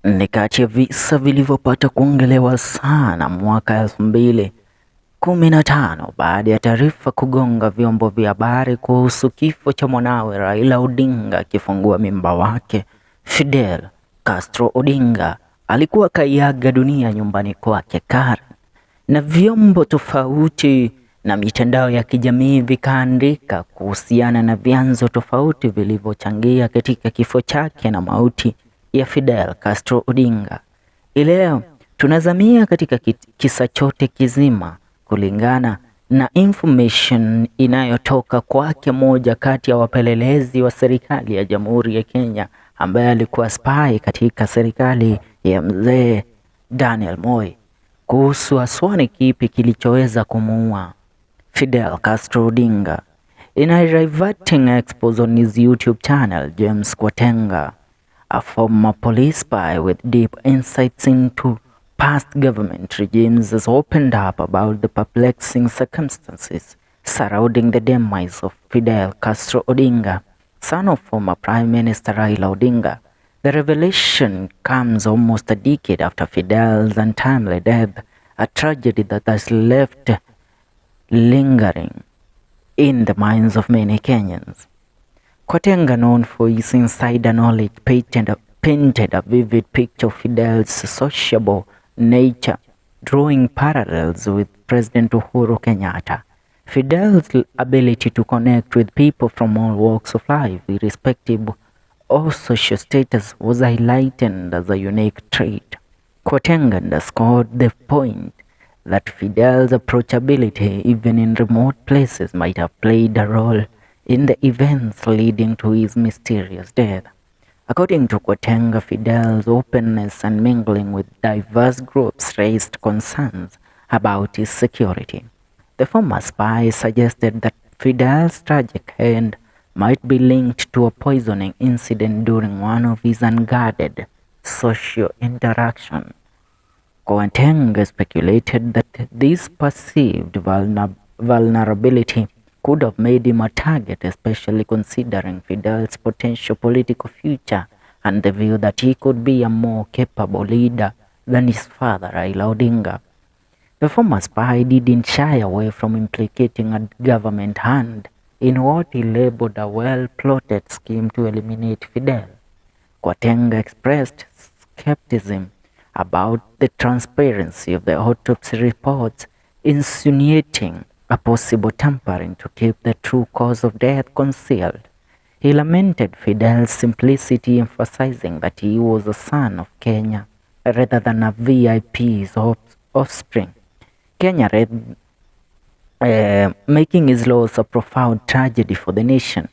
ni kati ya visa vilivyopata kuongelewa sana mwaka 2015 baada ya taarifa kugonga vyombo vya habari kuhusu kifo cha mwanawe Raila Odinga akifungua mimba wake Fidel Castro Odinga alikuwa kaiaga dunia nyumbani kwake Karen, na vyombo tofauti na mitandao ya kijamii vikaandika kuhusiana na vyanzo tofauti vilivyochangia katika kifo chake na mauti ya Fidel Castro Odinga. Leo tunazamia katika kisa chote kizima kulingana na information inayotoka kwake moja kati ya wapelelezi wa serikali ya Jamhuri ya Kenya ambaye alikuwa spy katika serikali ya mzee Daniel Moi kuhusu haswa ni kipi kilichoweza kumuua Fidel Castro Odinga. In a riveting expose on his YouTube channel, James Kwatenga, a former police spy with deep insights into past government regimes, has opened up about the perplexing circumstances surrounding the demise of Fidel Castro Odinga, son of former Prime Minister Raila Odinga. The revelation comes almost a decade after Fidel's untimely death, a tragedy that has left lingering in the minds of many Kenyans. Kwatenga, known for his insider knowledge, painted a vivid picture of Fidel's sociable nature, drawing parallels with President Uhuru Kenyatta. Fidel's ability to connect with people from all walks of life, irrespective of social status, was highlighted as a unique trait. Kwatenga underscored the point that Fidel's approachability, even in remote places, might have played a role in the events leading to his mysterious death. According to Kwatenga, Fidel's openness and mingling with diverse groups raised concerns about his security. The former spy suggested that Fidel's tragic end might be linked to a poisoning incident during one of his unguarded social interactions. Kwatenga speculated that this perceived vulnerability could have made him a target, especially considering Fidel's potential political future and the view that he could be a more capable leader than his father, Raila Odinga. The former spy didn't shy away from implicating a government hand in what he labeled a well-plotted scheme to eliminate Fidel. Kwatenga expressed skepticism about the transparency of the autopsy reports, insinuating a possible tampering to keep the true cause of death concealed. He lamented Fidel's simplicity, emphasizing that he was a son of Kenya rather than a VIP's offspring. Kenya making his loss a profound tragedy for the nation.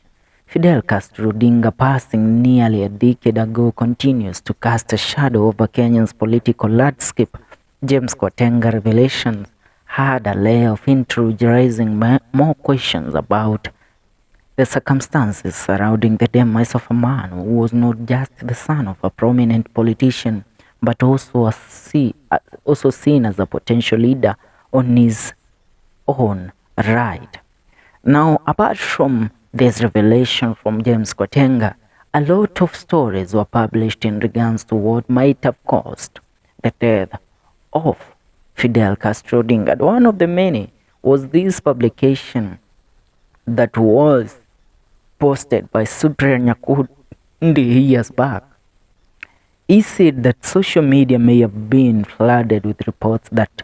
Fidel Castro Odinga, passing nearly a decade ago, continues to cast a shadow over Kenya's political landscape. James Kwatenga revelations had a layer of intrigue, raising more questions about the circumstances surrounding the demise of a man who was not just the son of a prominent politician, but also seen as a potential leader on his own right. Now, apart from this revelation from James Kwatenga, a lot of stories were published in regards to what might have caused the death of Fidel Castro Odinga. And one of the many was this publication that was posted by Sudre Nyakundi years back. He said that social media may have been flooded with reports that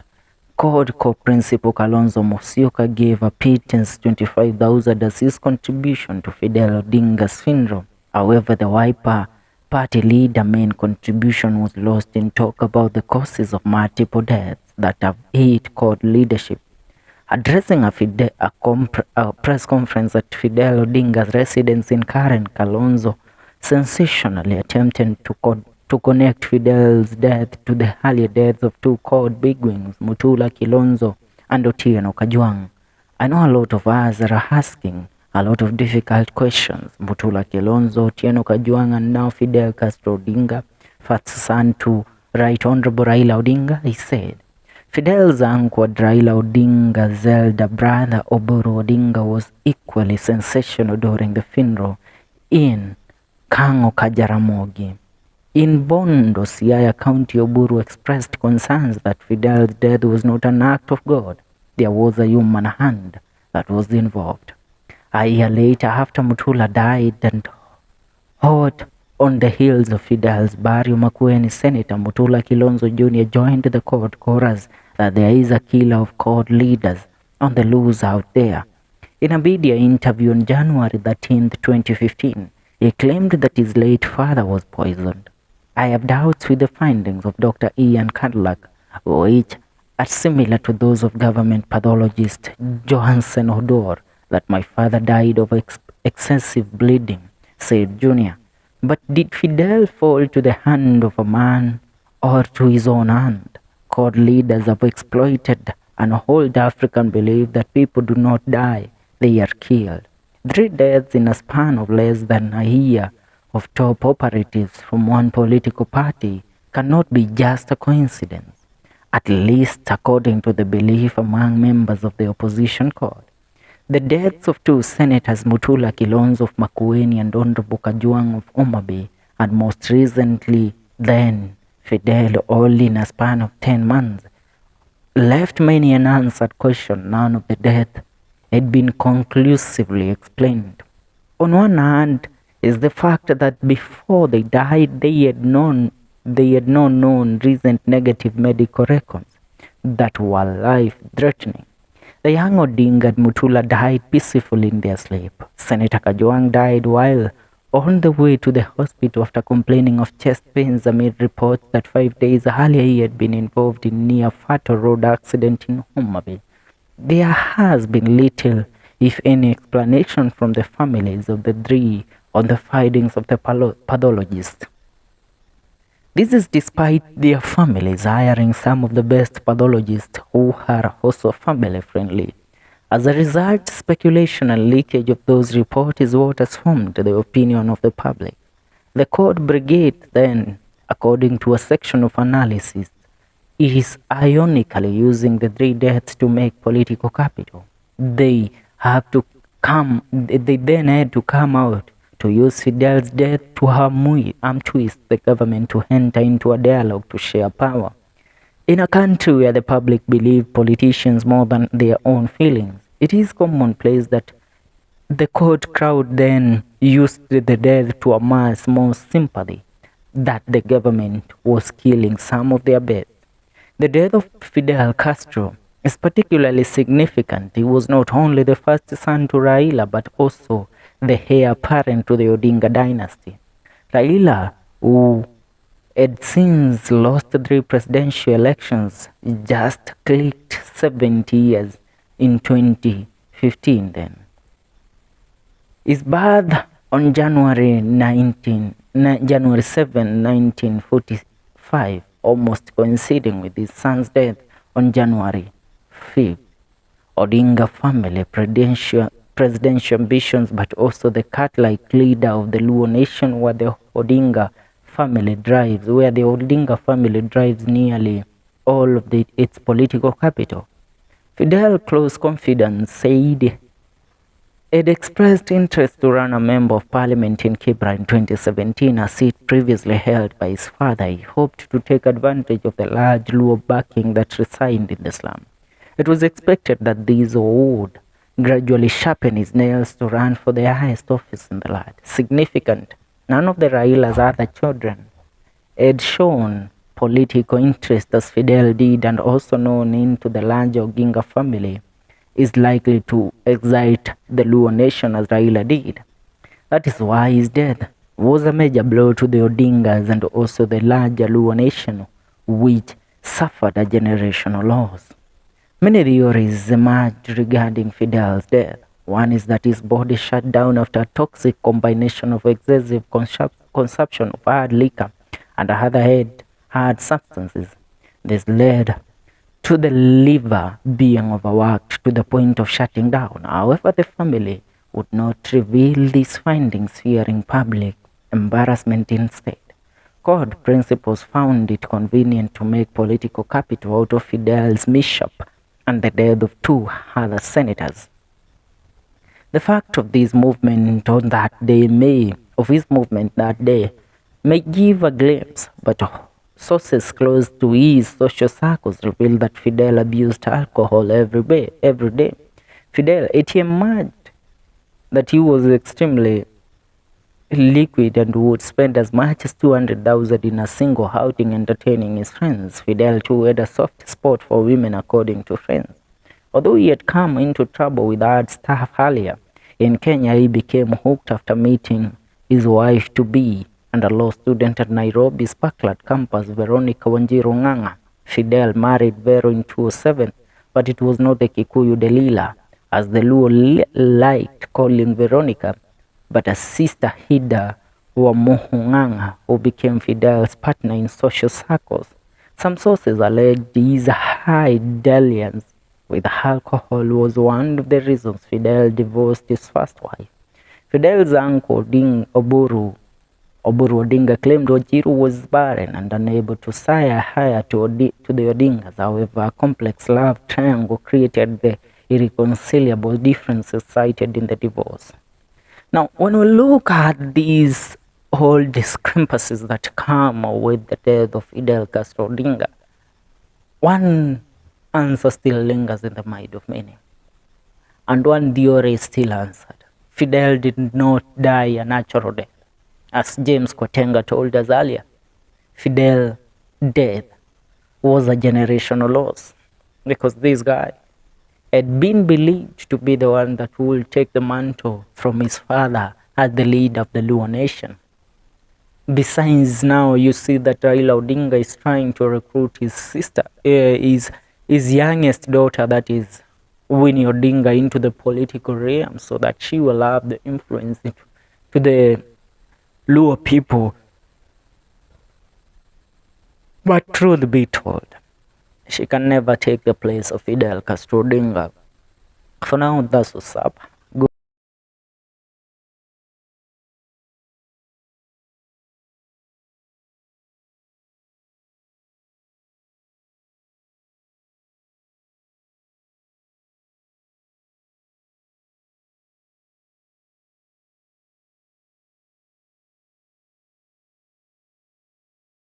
CORDCO Principal Kalonzo Musyoka gave a pittance 25,000 as his contribution to Fidel Odinga's funeral. However, the Wiper party leader main contribution was lost in talk about the causes of multiple deaths that have hit CORD leadership. Addressing a press conference at Fidel Odinga's residence in Karen, Kalonzo sensationally attempted to connect Fidel's death to the earlier deaths of two CORD bigwigs, Mutula Kilonzo and Otieno Kajwang. I know a lot of us are asking a lot of difficult questions. Mutula Kilonzo, Otieno Kajwang, and now Fidel Castro Odinga, first son to Right Honorable Raila Odinga, he said. Fidel's uncle Raila Odinga's elder brother Oburu Odinga was equally sensational during the funeral in Kango Kajaramogi. In Bondo, Siaya County, Oburu expressed concerns that Fidel's death was not an act of God. There was a human hand that was involved. A year later, after Mutula died and hot on the heels of Fidel's burial, Makueni Senator Mutula Kilonzo Jr. joined the court chorus that there is a killer of court leaders on the loose out there. In a media interview on January 13, 2015, he claimed that his late father was poisoned. I have doubts with the findings of Dr. Ian Cadillac, which are similar to those of government pathologist Johansen Hodor, that my father died of excessive bleeding, said Jr. But did Fidel fall to the hand of a man or to his own hand? Court leaders have exploited an old African belief that people do not die, they are killed. 3 deaths in a span of less than a year of top operatives from one political party cannot be just a coincidence, at least according to the belief among members of the opposition court. The deaths of 2 senators, Mutula Kilonzo of Makueni and Honorable Kajwang of Homabay, and most recently then Fidel, all in a span of 10 months, left many unanswered questions. None of the deaths had been conclusively explained. On one hand is the fact that before they died, they had not known recent negative medical records that were life-threatening. The young Odinga and Mutula died peacefully in their sleep. Senator Kajwang died while on the way to the hospital after complaining of chest pains amid reports that 5 days earlier he had been involved in near-fatal road accident in Homabay. There has been little, if any, explanation from the families of the 3 on the findings of the pathologist. This is despite their families hiring some of the best pathologists who are also family-friendly. As a result, speculation and leakage of those reports is what has formed the opinion of the public. The court brigade then, according to a section of analysis, is ironically using the 3 deaths to make political capital. They then had to come out to use Fidel's death to twist the government to enter into a dialogue to share power. In a country where the public believe politicians more than their own feelings, it is commonplace that the court crowd then used the death to amass more sympathy that the government was killing some of their best. The death of Fidel Castro is particularly significant. He was not only the first son to Raila, but also the heir apparent to the Odinga dynasty. Raila, who had since lost 3 presidential elections, just clicked 70 years in 2015 then. His birth on January 7, 1945, almost coinciding with his son's death on January 5th. Odinga family presidential ambitions, but also the cat-like leader of the Luo nation, where the Odinga family drives nearly all of its political capital. Fidel close confidants said had expressed interest to run a member of parliament in Kibra in 2017, a seat previously held by his father. He hoped to take advantage of the large Luo backing that resided in the slum. It was expected that these would gradually sharpen his nails to run for the highest office in the land. Significant, none of the Raila's other children had shown political interest as Fidel did, and also known into the larger Odinga family is likely to excite the Luo nation as Raila did. That is why his death was a major blow to the Odingas and also the larger Luo nation, which suffered a generational loss. Many theories emerged regarding Fidel's death. One is that his body shut down after a toxic combination of excessive consumption of hard liquor and other hard substances. This led to the liver being overworked to the point of shutting down. However, the family would not reveal these findings, fearing public embarrassment instead. Court principals found it convenient to make political capital out of Fidel's mishap and the death of 2 other senators. The fact of his movement that day may give a glimpse, but sources close to his social circles reveal that Fidel abused alcohol every day. Fidel, it emerged that he was extremely liquid and would spend as much as 200,000 in a single outing entertaining his friends. Fidel too had a soft spot for women, according to friends. Although he had come into trouble with hard stuff earlier, in Kenya he became hooked after meeting his wife-to-be and a law student at Nairobi's Sparklet campus, Veronica Wanjiru Ng'ang'a. Fidel married Vero in 2007, but it was not the Kikuyu Delila, as the Luo liked calling Veronica, but a sister Hida Wamuhu Ng'ang'a, who became Fidel's partner in social circles. Some sources allege his high dalliance with alcohol was one of the reasons Fidel divorced his first wife. Fidel's uncle Oburu Odinga claimed Wanjiru was barren and unable to sire heir to the Odingas. However, a complex love triangle created the irreconcilable differences cited in the divorce. Now, when we look at these whole discrepancies that come with the death of Fidel Castro Odinga, one answer still lingers in the mind of many, and one theory is still answered. Fidel did not die a natural death. As James Kwatenga told us earlier, Fidel's death was a generational loss, because this guy had been believed to be the one that will take the mantle from his father as the leader of the Luo nation. Besides, now you see that Raila Odinga is trying to recruit his sister, his youngest daughter, that is Winnie Odinga, into the political realm so that she will have the influence to the Luo people. But truth be told, she can never take the place of Fidel Castro Odinga. For now, that's what's up.